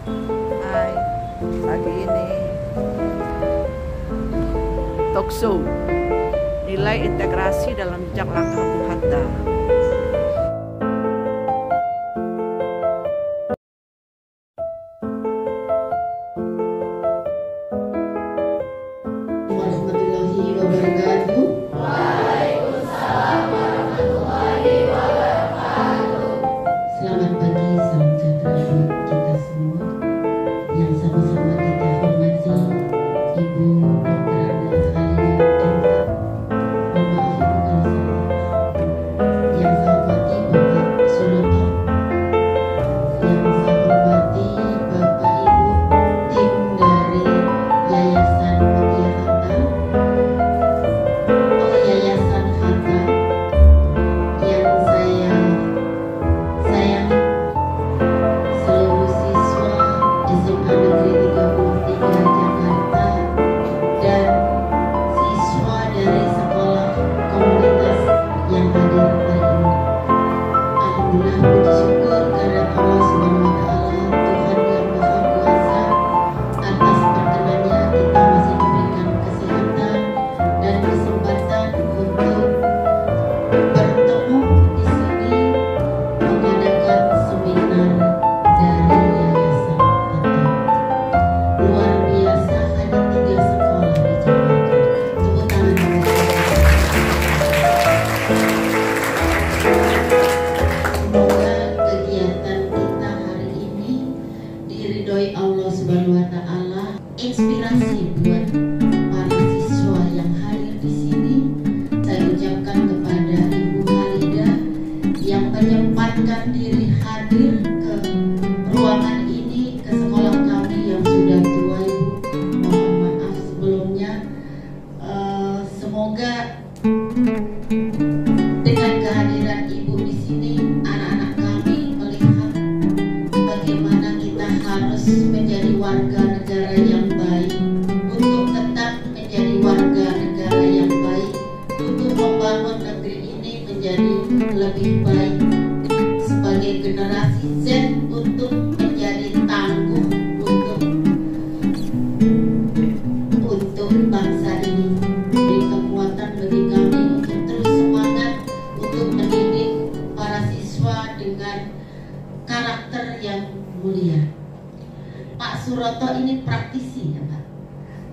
Hai, pagi ini talk show nilai integrasi dalam jejak langkah Bung Hatta. Warahmatullahi wabarakatuh. Waalaikumsalam warahmatullahi wabarakatuh. Selamat pagi, salam sejahtera buat kita semua. Yang sama-sama kita hormati Ibu Dr. Anda sekalian MK. Mohon maaf Ibu kalau salah. Yang saya hormati Bapak Suloto. Yang saya hormati Bapak Ibu tim dari Yayasan Mutia Hatta. Yayasan Hatta. Yang saya sayangi seluruh siswa SMA Negeri 33 Jakarta dan siswa dari sekolah komunitas yang hadir hari ini. Alhamdulillah, puji syukur karena Allah Subhanahu wa Ta'ala, Tuhan yang Maha Kuasa, atas perkenannya kita masih diberikan kesehatan dan kesempatan untuk bertemu di sini mengadakan seminar dari Yayasan Hatta. Luar biasa, hanya 3 sekolah di Jakarta. Tepuk tangan dulu. Semoga kegiatan kita hari ini diridhoi Allah Subhanahu wa Ta'ala, inspirasi buat para siswa yang hadir di sini. Saya ucapkan kepada Ibu Halida yang menyempatkan diri hadir ke ruangan ini, ke sekolah kami yang sudah tua, Ibu. Mohon maaf sebelumnya. Semoga dengan kehadiran Ibu di sini, anak-anak kami melihat bagaimana kita harus menjadi warga negara yang baik, untuk tetap menjadi warga negara yang baik, untuk membangun negeri ini menjadi lebih baik sebagai generasi Z, untuk menjadi tangguh untuk bangsa ini. Beri kekuatan bagi kami untuk terus semangat untuk mendidik para siswa dengan karakter yang mulia. Pak Suroto ini praktisi ya Pak,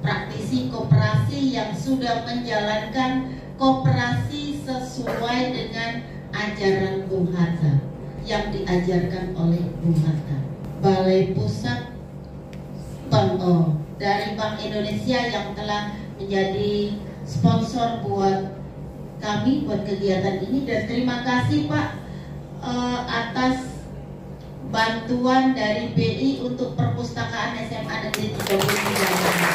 praktisi koperasi yang sudah menjalankan koperasi sesuai dengan ajaran Bung Hatta yang diajarkan oleh Bung Hatta. Balai Pusat dari Bank Indonesia yang telah menjadi sponsor buat kami, buat kegiatan ini. Dan terima kasih Pak atas bantuan dari BI untuk perpustakaan SMA Negeri 33 Jakarta.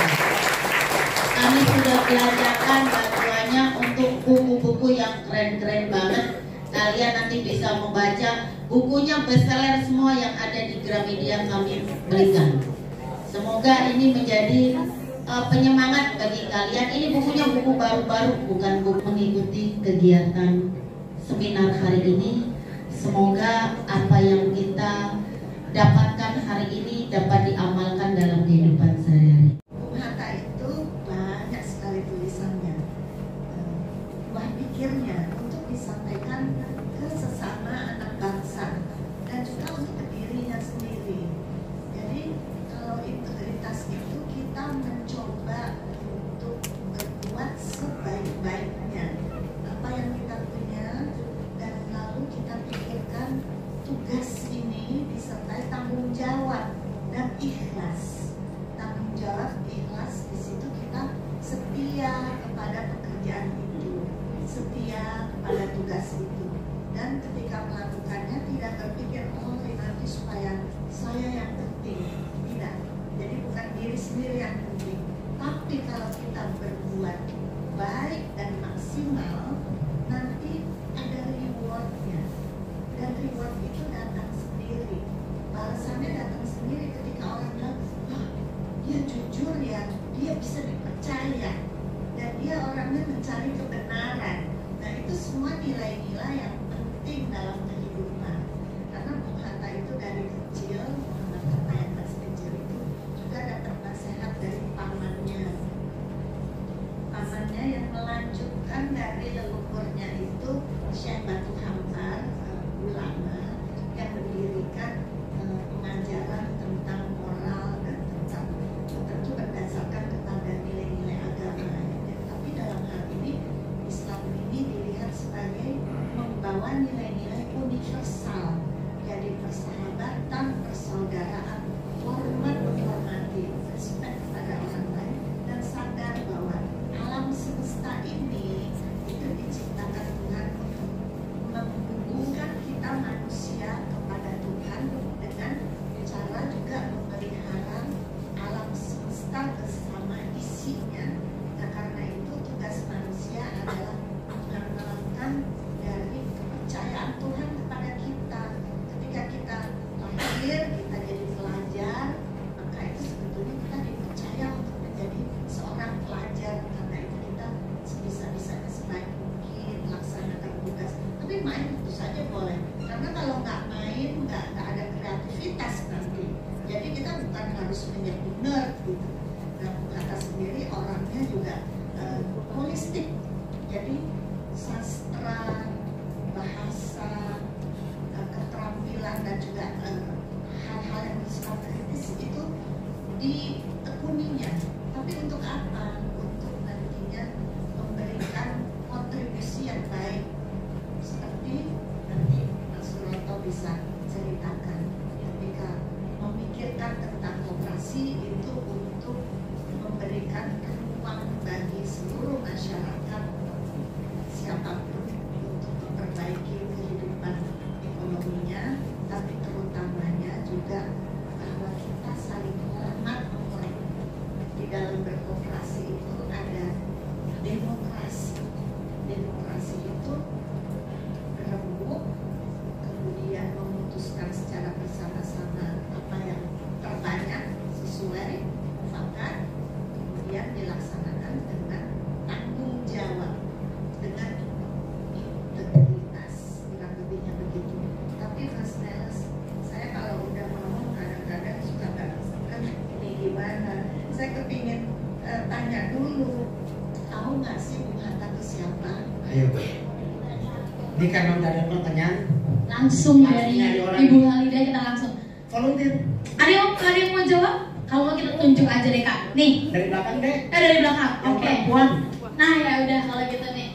Kami sudah belanjakan bantuannya untuk buku-buku yang keren-keren banget. Kalian nanti bisa membaca bukunya, bestseller semua yang ada di Gramedia kami berikan. Semoga ini menjadi penyemangat bagi kalian. Ini bukunya buku baru-baru, bukan buku mengikuti kegiatan seminar hari ini. Semoga apa yang kita dapatkan hari ini dapat diamalkan dalam kehidupan sehari-hari. Bung Hatta itu banyak sekali tulisannya, buah pikirnya untuk disampaikan ke sesama anak bangsa dan juga untuk dirinya sendiri. Jadi kalau integritas itu kita mencoba untuk berbuat sebaik-baiknya apa yang kita punya, dan lalu kita pikirkan tugas ini disertai tanggung jawab dan ikhlas. Tanggung jawab, ikhlas, di situ kita setia kepada pekerjaan itu, setia kepada tugas itu, dan ketika melakukannya tidak berpikir nanti supaya saya yang penting, tidak. Jadi bukan diri sendiri yang penting, tapi kalau kita berbuat baik dan maksimal, nanti ada rewardnya, dan reward itu datang sendiri, balasannya datang sendiri ketika orang bilang, wah dia jujur ya, dia bisa dipercaya, dan dia orangnya mencari kebenaran. Nah itu semua nilai-nilai yang penting dalam kehidupan, karena Bung Hatta itu dari kecil, Muhammad Hatta yang saya kepingin tanya dulu, tahu nggak sih Bung Hatta itu siapa? Ayo, ini karena udah ada pertanyaan, langsung dari Ibu Halidah kita langsung. volunteer Ada yang mau jawab? Kalau mau kita tunjuk aja deh Kak. Nih. dari belakang deh. Dari belakang. Yang Oke. perempuan. Nah ya udah kalau gitu nih.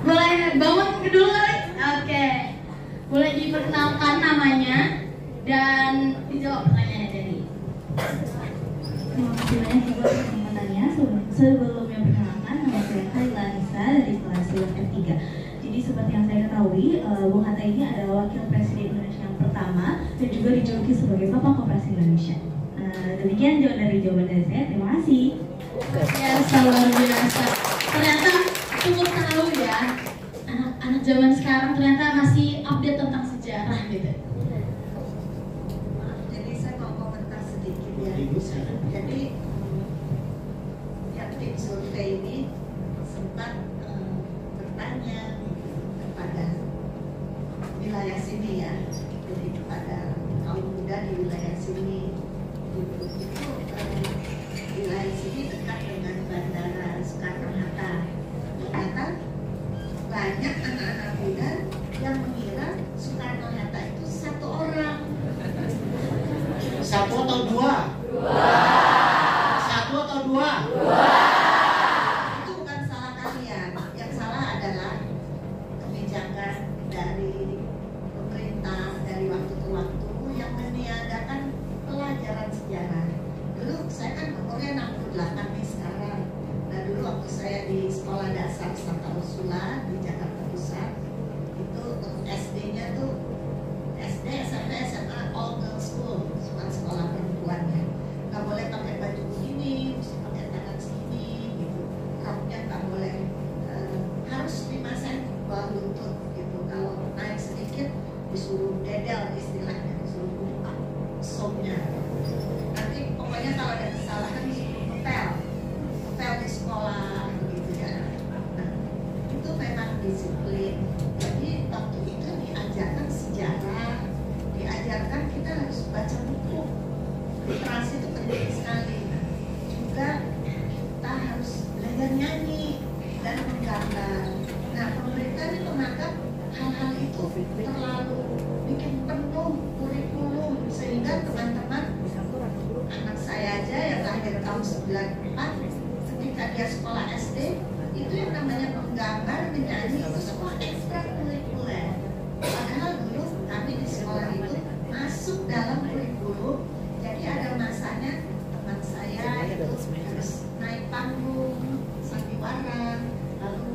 Boleh bangun dulu kali? Oke. Boleh diperkenalkan namanya dan dijawab pertanyaannya tadi. Terima kasih banyak Ibu atas kesempatannya. Sebelumnya perkenalkan, nama saya Khaila Nisa dari kelas F3. Jadi seperti yang saya ketahui, Bung Hatta ini adalah Wakil Presiden Indonesia yang pertama dan juga dijuluki sebagai Papa Koperasi Indonesia. Demikian jawaban dari saya. Terima kasih. Ya, luar biasa. Ternyata cukup tahu ya, anak-anak zaman sekarang ternyata masih update tentang sejarah gitu. Jadi saya mau komentar sedikit ya. Jadi yang tim survei ini sempat bertanya kepada wilayah sini ya, jadi kepada kaum muda di wilayah sini. Itu wilayah sini dekat dengan Bandara Soekarno-Hatta. Ternyata banyak anak-anak muda yang mengira Soekarno-Hatta itu satu orang. Satu atau dua? Satu atau dua? Itu bukan salah kalian. Yang salah adalah kebijakan dari pemerintah dari waktu ke waktu yang meniadakan pelajaran sejarah. Dulu saya kan umurnya 68 nih sekarang. Nah dulu waktu saya di sekolah dasar Santa Ursula di Jakarta Pusat, itu SD-nya tuh SD, SMP, SMA, all girls school, cuma sekolah perempuannya. Nggak boleh pakai baju begini, mesti pakai tangan segini, gitu. Roknya nggak boleh, harus 5 cm bawah lutut, gitu. Kalau naik sedikit disuruh dedel istilahnya, disuruh buka sopnya. Nanti pokoknya kalau ada kesalahan disuruh ngepel di sekolah, gitu ya. Nah, itu memang disiplin. Jadi waktu itu diajarkan sejarah, diajarkan kita harus baca buku. Literasi itu penting sekali. Juga kita harus belajar nyanyi dan menggambar. Nah, pemerintah ini menganggap hal-hal itu terlalu bikin penuh kurikulum sehingga teman-teman, anak saya aja yang lahir tahun 94, ketika dia sekolah SD, itu yang namanya menggambar, menyanyi itu semua ekstrakurikuler. Padahal dulu kami di sekolah itu masuk dalam kurikulum. Jadi ada masanya teman saya itu harus naik panggung, sandiwara, lalu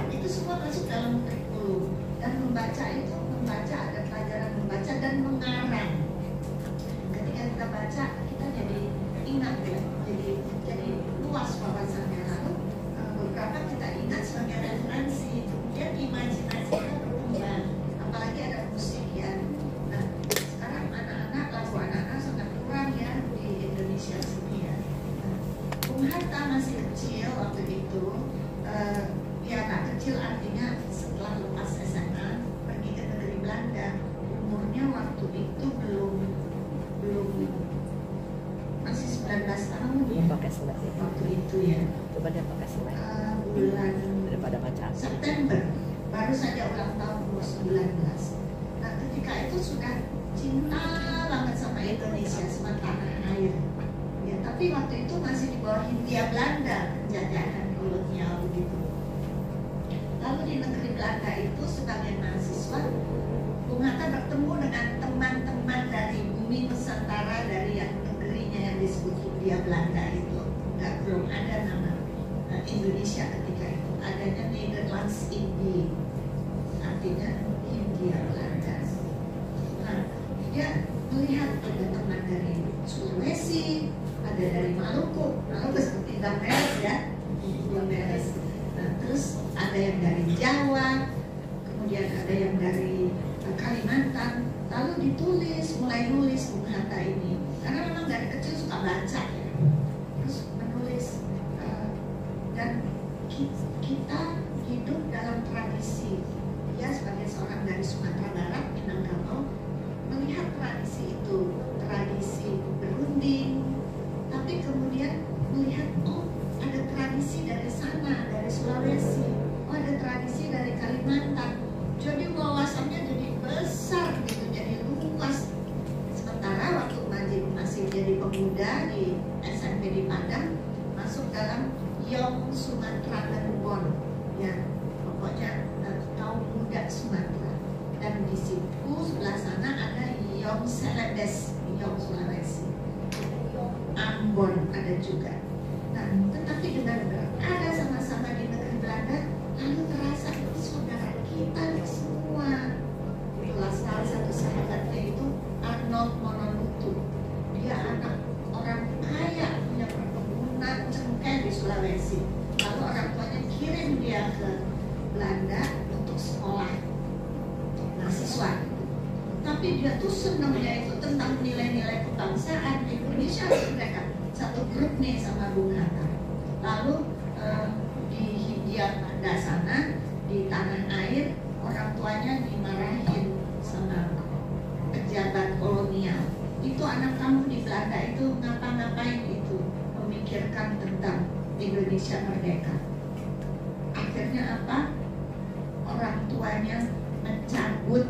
itu semua masuk dalam kurikulum. Dan membaca itu, ada pelajaran membaca dan mengarang. Ketika kita baca, kita jadi ingat ya, jadi luas wawasannya. Lalu beberapa kita ingat sebagai referensi, kemudian imajinasi kita berkembang. Apalagi ada musik ya. Nah, sekarang lagu anak-anak sangat kurang ya di Indonesia sini ya. Nah, Bung Hatta masih kecil waktu itu, ya tak kecil artinya setelah lepas SMA pergi ke negeri Belanda. Umurnya waktu itu belum masih 19 tahun ya. Waktu itu ya. Coba dia pakai slide. Bulan Daripada baca. September baru saja ulang tahun umur 19. Nah ketika itu sudah cinta banget sama Indonesia, sama tanah air ya, tapi waktu itu masih di bawah Hindia Belanda, penjajahan kolonial begitu. Lalu di negeri Belanda itu sebagai mahasiswa, Bung Hatta bertemu dengan teman-teman dari bumi Nusantara, dari yang negerinya yang disebut Hindia Belanda itu. Belum ada nama Indonesia ketika itu, adanya Nederlands Indie, artinya Hindia Belanda. Nah, dia melihat ada teman dari Sulawesi, ada dari Maluku seperti Dameres ya, Dameres. Nah, terus ada yang dari Jawa, kemudian ada yang dari Kalimantan. Lalu ditulis, mulai nulis Bung Hatta ini, karena memang dari kecil suka baca ya. Terus menulis, dan kita hidup dalam tradisi. Dia sebagai seorang dari Sumatera Barat, Minangkabau, melihat tradisi itu, tradisi berunding, tapi kemudian pemuda di SMP di Padang masuk dalam Young Sumatera Ambon, ya pokoknya kaum muda Sumatera. Dan di situ sebelah sana ada Young Celebes, Young Sulawesi, Ambon ada juga. Nah, tetapi dengan berada sama-sama di negeri Belanda, lalu terasa itu saudara kita semua. Itulah salah satu sahabatnya itu Arnold Mononutu. Dia anak orang kaya, punya perkebunan cengkeh di Sulawesi. Lalu orang tuanya kirim dia ke Belanda untuk sekolah mahasiswa. Tapi dia tuh senangnya itu tentang nilai-nilai kebangsaan di Indonesia. Mereka satu grup nih sama Bung Hatta. Lalu di Hindia Belanda sana, di tanah air, orang tuanya dimarahin sama pejabat kolonial. Itu anak kamu di Belanda itu ngapa-ngapain itu, memikirkan tentang Indonesia merdeka. Akhirnya apa? Orang tuanya mencabut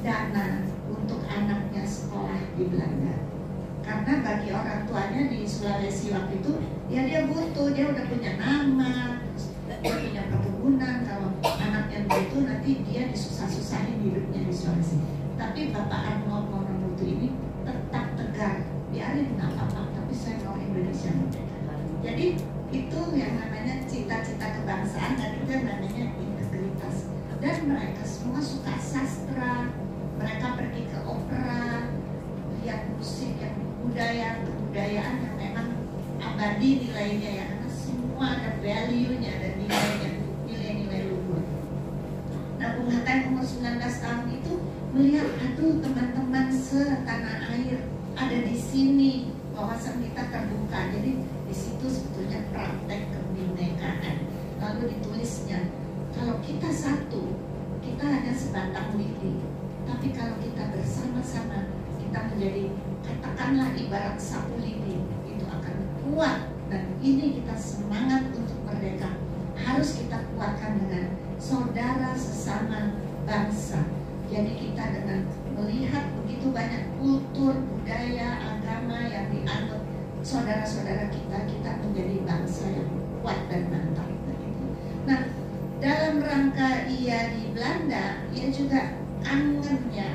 dana untuk anaknya sekolah di Belanda. Karena bagi orang tuanya di Sulawesi waktu itu, ya dia butuh, dia udah punya nama, dia punya perkebunan. Kalau anaknya begitu nanti dia disusah-susahin hidupnya di Sulawesi. Tapi Bapak Arnold Mononutu ini tetap tegar, biarin nggak apa-apa, tapi saya mau Indonesia merdeka. Jadi itu yang namanya cita-cita kebangsaan, dan itu yang namanya integritas. Dan mereka semua suka sastra, mereka pergi ke opera, lihat musik yang kebudayaan yang memang abadi nilainya ya, karena semua ada value-nya, ada nilainya, nilai-nilai luhur. Nah, Bung Hatta yang umur 19 tahun itu melihat, aduh teman-teman setanah air ada di sini, wawasan kita terbuka. Jadi di situ sebetulnya praktek kebinekaan. Lalu ditulisnya, kalau kita satu, kita hanya sebatang lidi. Tapi kalau kita bersama-sama, kita menjadi, katakanlah ibarat sapu lidi, itu akan kuat. Dan ini kita semangat untuk merdeka harus kita kuatkan dengan saudara sesama bangsa. Jadi kita dengan melihat begitu banyak kultur, budaya, agama yang dianut saudara-saudara kita, kita menjadi bangsa yang kuat dan mantap. Nah, dalam rangka ia di Belanda, ia juga angannya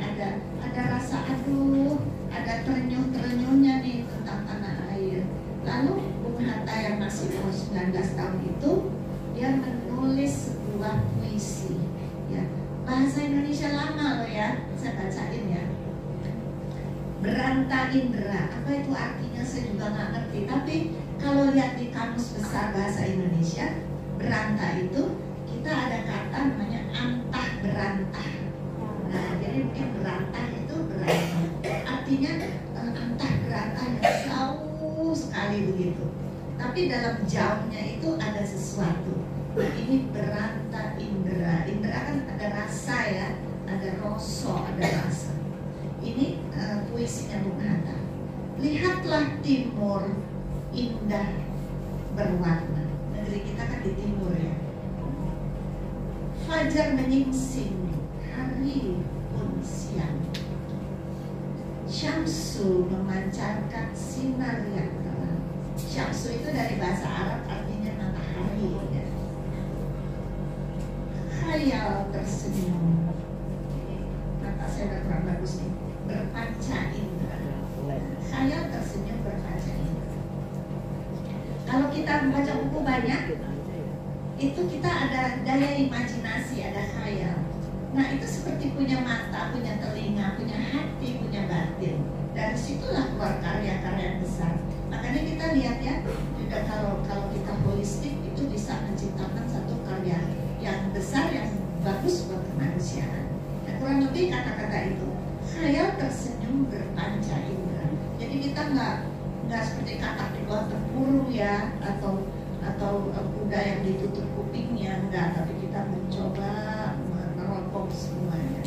ada rasa aduh, ada terenyuh-terenyuhnya nih tentang tanah air. Lalu Bung Hatta yang masih umur 19 tahun itu, dia menulis sebuah puisi, ya, bahasa Indonesia lama loh ya, saya bacain ya. Beranta Indra, apa itu artinya saya juga nggak ngerti. Tapi kalau lihat di kamus besar bahasa Indonesia, beranta itu kita ada kata namanya antah berantah. Nah, jadi mungkin berantah itu berantah, artinya antah berantah yang jauh sekali begitu. Tapi dalam jauhnya itu ada sesuatu. Nah, ini beranta Indra. Indra kan ada rasa ya, ada rosok, ada rasa. Ini puisinya Bung Hatta. Lihatlah timur indah berwarna. Negeri kita kan di timur ya. Fajar menyingsing, hari pun siang. Syamsu memancarkan sinar yang terang. Syamsu itu dari bahasa Arab artinya matahari ya. Khayal tersenyum. Kata saya udah kurang bagus nih. Berpanca indra. Khayal tersenyum berpanca indra. Kalau kita membaca buku banyak, itu kita ada daya imajinasi, ada khayal. Nah, itu seperti punya mata, punya telinga, punya hati, punya batin. Dari situlah keluar karya-karya besar. Makanya kita lihat ya, juga kalau kita holistik itu bisa menciptakan satu karya yang besar, yang bagus buat kemanusiaan. Nah, kurang lebih kata-kata itu, khayal tersenyum berpanca indra. Jadi kita nggak seperti katak di bawah terkurung ya, atau kuda yang ditutup kupingnya, enggak, tapi kita mencoba meneropong semuanya.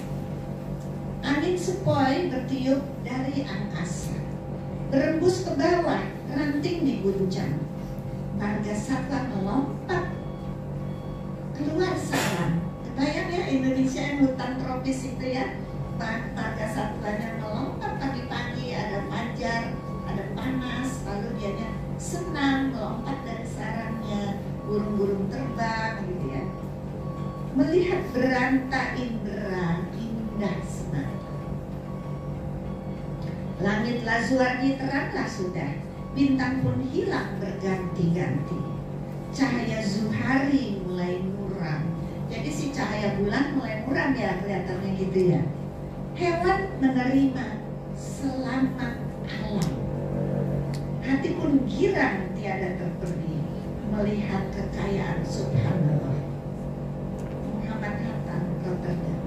Angin sepoi bertiup dari angkasa, berembus ke bawah, ranting diguncang. Marga satwa melompat keluar sarang. Kebayang ya Indonesia yang hutan tropis itu ya, marga satwanya melompat pagi-pagi, ada fajar, terbang gitu ya. Melihat beranta indera indah semata. Langitlah Zuardi teranglah sudah, bintang pun hilang berganti-ganti. Cahaya Zuhari mulai muram. Jadi si cahaya bulan mulai muram ya kelihatannya gitu ya. Hewan menerima selamat alam. Hati pun girang tiada terperi melihat kekayaan subhanallah. Muhammad Hatta, Rotterdam.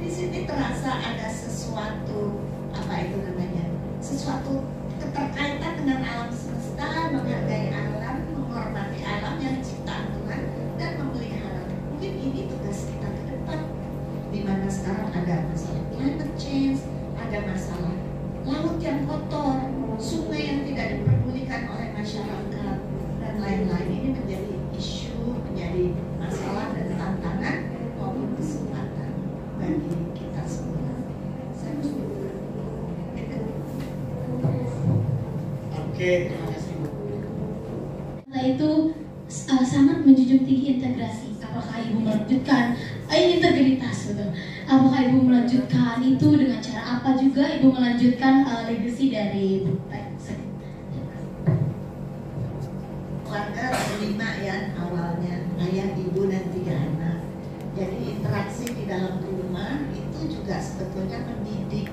Di sini terasa ada sesuatu, apa itu namanya? Sesuatu keterkaitan dengan alam semesta, menghargai alam, menghormati alam yang ciptaan Tuhan dan memelihara. Mungkin ini tugas kita ke depan, di mana sekarang ada masalah climate change, ada masalah laut yang kotor, sungai yang tidak diperdulikan oleh masyarakat dan lain-lain. Ini menjadi isu, menjadi masalah dan tantangan maupun kesempatan bagi kita semua. Saya Oke, terima kasih Bu. Setelah itu sangat menjunjung tinggi integrasi. Apakah Ibu melanjutkan integritas, betul? Apakah Ibu melanjutkan itu dengan cara apa juga Ibu melanjutkan legacy dari Ibu? Keluarga berlima ya awalnya, ayah, ibu dan 3 anak. Jadi interaksi di dalam rumah itu juga sebetulnya mendidik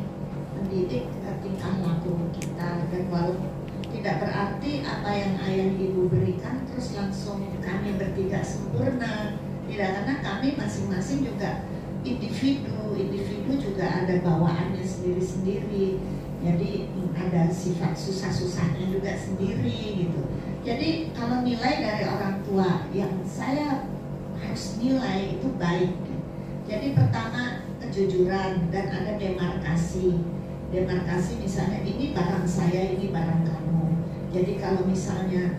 tingkah laku kita. Dan walaupun tidak berarti apa yang ayah ibu berikan terus langsung kami bertiga sempurna. Tidak, karena kami masing-masing juga individu juga ada bawaannya sendiri-sendiri. Jadi ada sifat susah-susahnya juga sendiri gitu. Jadi kalau nilai dari orang tua yang saya harus nilai itu baik. Jadi pertama kejujuran dan ada demarkasi. Demarkasi misalnya ini barang saya, ini barang kamu. Jadi kalau misalnya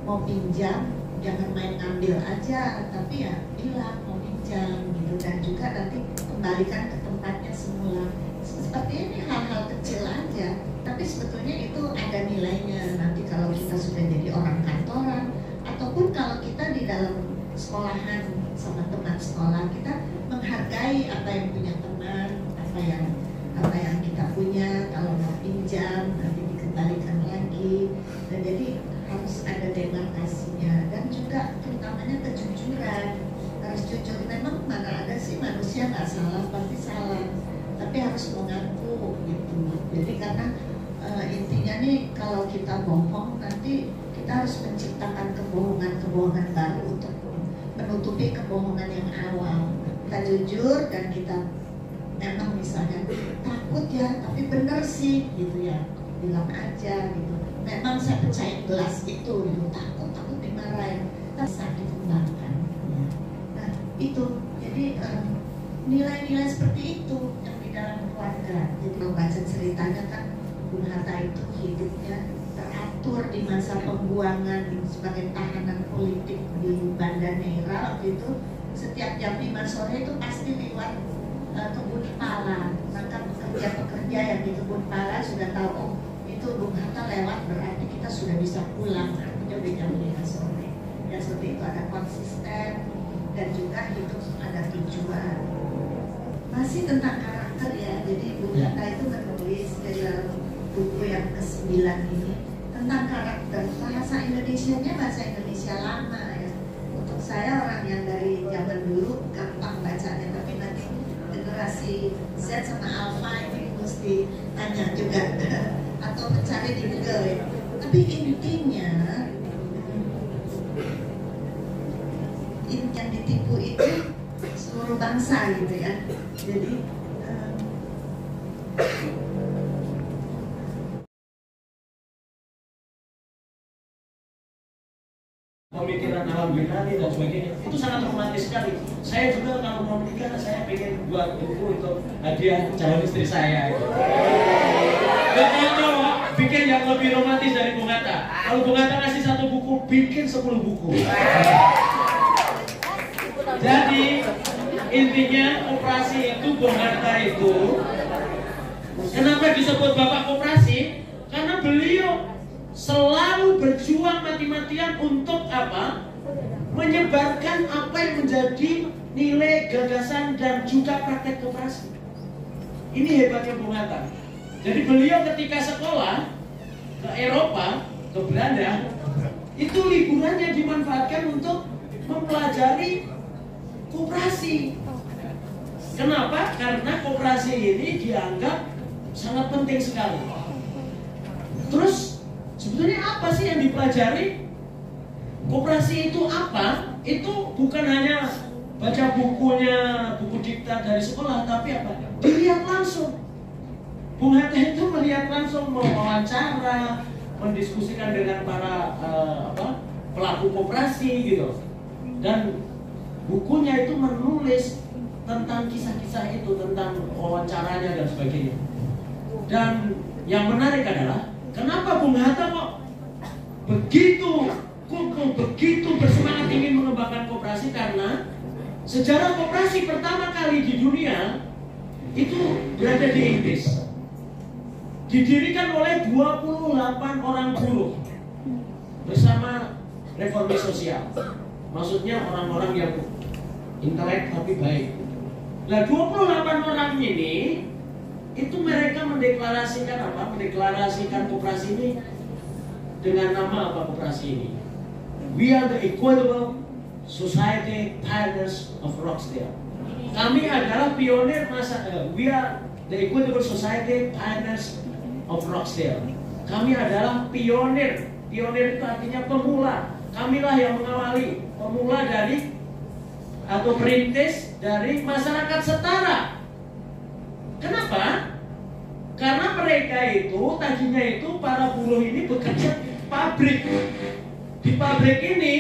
mau pinjam jangan main ambil aja, tapi ya bilang mau pinjam gitu, dan juga nanti kembalikan ke tempatnya semula. Seperti ini hal-hal kecil aja, tapi sebetulnya itu ada nilainya nanti kalau kita sudah jadi orang kantoran, ataupun kalau kita di dalam sekolahan sama teman sekolah, kita menghargai apa yang punya teman, apa yang kita punya. Kalau mau pinjam nanti dikembalikan lagi, dan jadi harus ada demarkasinya. Dan juga terutamanya kejujuran, harus jujur. Memang mana ada sih manusia nggak salah, pasti salah, tapi harus mengaku gitu. Jadi karena intinya nih kalau kita bohong nanti kita harus menciptakan kebohongan baru untuk menutupi kebohongan yang awal. Kita jujur dan kita memang misalnya takut ya, tapi bener sih gitu ya, bilang aja gitu. Memang saya pecahin gelas itu gitu, takut dimarahin, tapi bisa dikembangkan ya. Nah itu, jadi nilai-nilai seperti itu yang di dalam keluarga. Jadi kalau baca ceritanya kan Bung Hatta itu hidupnya teratur di masa pembuangan sebagai tahanan politik di Banda Neira. Waktu itu setiap jam 5 sore itu pasti lewat kebun pala. Maka pekerja-pekerja yang di kebun pala sudah tahu, oh itu Bung Hatta lewat, berarti kita sudah bisa pulang. Artinya udah jam 5 sore. Dan seperti itu ada konsisten dan juga hidup ada tujuan. Masih tentang karakter ya. Jadi Bung Hatta itu menulis dari dalam buku yang ke-9 ini tentang karakter. Bahasa Indonesianya bahasa Indonesia lama ya. Untuk saya orang yang dari zaman dulu gampang bacanya, tapi nanti generasi Z sama Alpha ini mesti tanya juga atau mencari di Google ya. Tapi intinya yang ditipu itu seluruh bangsa gitu ya. Jadi pemikiran alam binari dan sebagainya itu sangat romantis sekali. Saya juga kalau mau menikah saya pengen buat buku untuk hadiah calon istri saya. Gak cocok bikin yang lebih romantis dari Bung Hatta. Kalau Bung Hatta ngasih 1 buku, bikin 10 buku. Jadi intinya koperasi itu, Bung Hatta itu kenapa disebut Bapak Koperasi? Karena beliau selalu berjuang mati-matian untuk apa? menyebarkan apa yang menjadi nilai, gagasan, dan juga praktek koperasi. Ini hebatnya Bung Hatta. Jadi beliau ketika sekolah ke Eropa, ke Belanda, itu liburannya dimanfaatkan untuk mempelajari koperasi. Kenapa? Karena koperasi ini dianggap sangat penting sekali. Terus sebetulnya apa sih yang dipelajari? Koperasi itu apa? Itu bukan hanya baca bukunya, buku diktat dari sekolah, tapi apa? Dilihat langsung. Bung Hatta itu melihat langsung, mewawancara, mendiskusikan dengan para pelaku koperasi gitu. Dan bukunya itu menulis tentang kisah-kisah itu, tentang wawancaranya dan sebagainya. Dan yang menarik adalah kenapa Bung Hatta kok begitu kukuh, begitu bersemangat ingin mengembangkan koperasi? Karena sejarah koperasi pertama kali di dunia itu berada di Inggris. Didirikan oleh 28 orang buruh bersama reformasi sosial. Maksudnya orang-orang yang intelek tapi baik. Nah, 28 orang ini itu mereka mendeklarasikan apa? Mendeklarasikan koperasi ini dengan nama apa koperasi ini? We are the Equitable Society Pioneers of Rochdale. Kami adalah pionir we are the Equitable Society Pioneers of Rochdale. Kami adalah pionir. Pionir itu artinya pemula. Kamilah yang mengawali, pemula dari atau perintis dari masyarakat setara. Kenapa? Karena mereka itu tadinya itu para buruh ini bekerja di pabrik. Di pabrik ini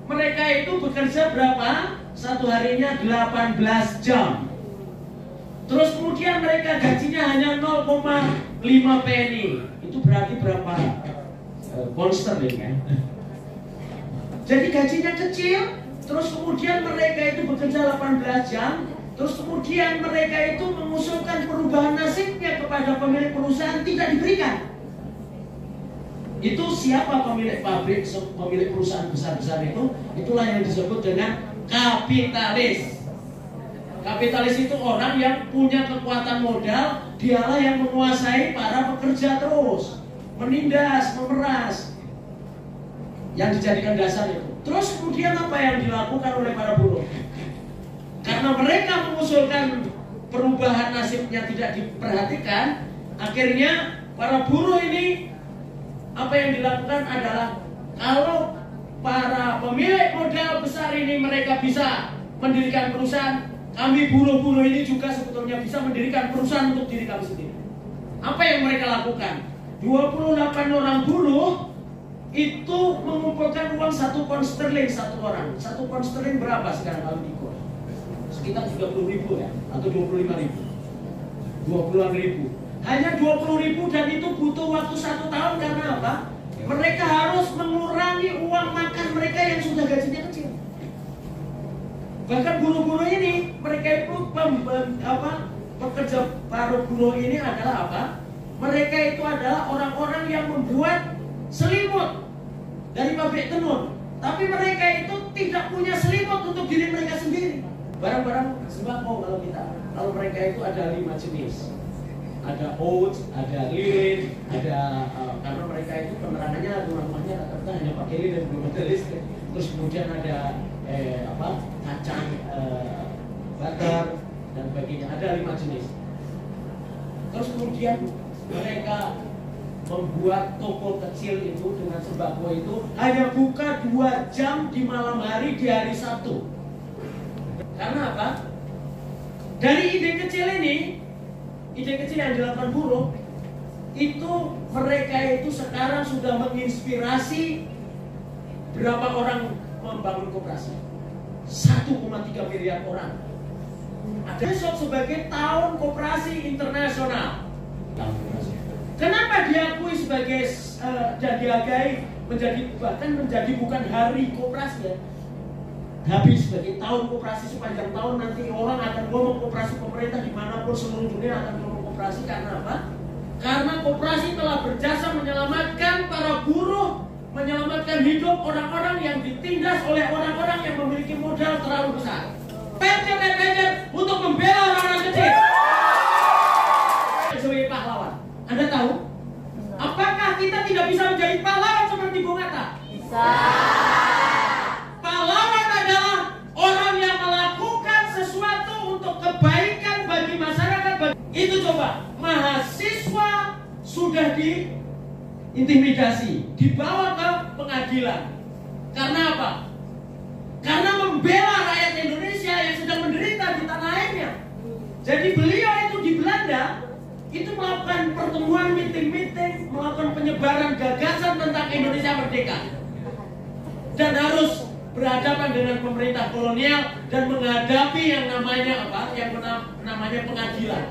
mereka itu bekerja berapa? Satu harinya 18 jam. Terus kemudian mereka gajinya hanya 0,5 penny. Itu berarti berapa pound sterling ya? Jadi gajinya kecil. Terus kemudian mereka itu bekerja 18 jam. Terus kemudian mereka itu mengusulkan perubahan nasibnya kepada pemilik perusahaan, tidak diberikan. Itu siapa pemilik pabrik, pemilik perusahaan besar-besar itu? Itulah yang disebut dengan kapitalis. Kapitalis itu orang yang punya kekuatan modal, dialah yang menguasai para pekerja terus, menindas, memeras, yang dijadikan dasar itu. Terus kemudian apa yang dilakukan oleh para buruh? Karena mereka mengusulkan perubahan nasibnya tidak diperhatikan, akhirnya para buruh ini apa yang dilakukan adalah kalau para pemilik modal besar ini mereka bisa mendirikan perusahaan, kami buruh-buruh ini juga sebetulnya bisa mendirikan perusahaan untuk diri kami sendiri. Apa yang mereka lakukan? 28 orang buruh itu mengumpulkan uang 1 pound sterling satu orang. 1 pound sterling berapa sekarang kalau dikurs? Sekitar 30.000 ya, atau 25.000, 20-an ribu. Hanya 20.000 dan itu butuh waktu 1 tahun. Karena apa? Mereka harus mengurangi uang makan mereka yang sudah gajinya kecil. Bahkan buruh-buruh ini, mereka itu pekerja para buruh ini adalah apa? Mereka itu adalah orang-orang yang membuat selimut dari pabrik tenun. Tapi mereka itu tidak punya selimut untuk diri mereka sendiri. Barang-barang sembako kalau mereka itu ada 5 jenis. Ada oats, ada lilin, ada karena mereka itu penerangannya rumah-rumahnya rata-rata hanya pakai lilin, belum ada listrik. Terus kemudian ada kacang butter dan sebagainya. Ada 5 jenis. Terus kemudian mereka membuat toko kecil itu dengan sembako itu hanya buka 2 jam di malam hari di hari Sabtu. Karena apa? Dari ide kecil ini, ide kecil yang dilakukan buruh, itu mereka itu sekarang sudah menginspirasi berapa orang membangun koperasi? 1,3 miliar orang. Ada besok sebagai tahun koperasi internasional. Kenapa diakui sebagai dan dihargai bahkan menjadi bukan hari koperasi ya? Habis sebagai tahun koperasi, sepanjang tahun nanti orang akan ngomong koperasi, pemerintah dimanapun seluruh dunia akan ngomong koperasi. Karena apa? Karena koperasi telah berjasa menyelamatkan para buruh, menyelamatkan menyelamatkan hidup orang-orang yang ditindas oleh orang-orang yang memiliki modal terlalu besar. Adventure untuk membela orang-orang kecil. Sebagai pahlawan, Anda tahu? Apakah kita tidak bisa menjadi pahlawan seperti Bung Hatta? Bisa. Pahlawan adalah orang yang melakukan sesuatu untuk kebaikan bagi masyarakat. Itu coba, mahasiswa sudah diintimidasi, dibawa ke pengadilan. Karena apa? Karena membela rakyat Indonesia yang sedang menderita di tanah airnya. Jadi beliau itu di Belanda itu melakukan pertemuan, meeting-meeting, melakukan penyebaran gagasan tentang Indonesia merdeka. Dan harus berhadapan dengan pemerintah kolonial dan menghadapi yang namanya apa? Yang namanya pengadilan.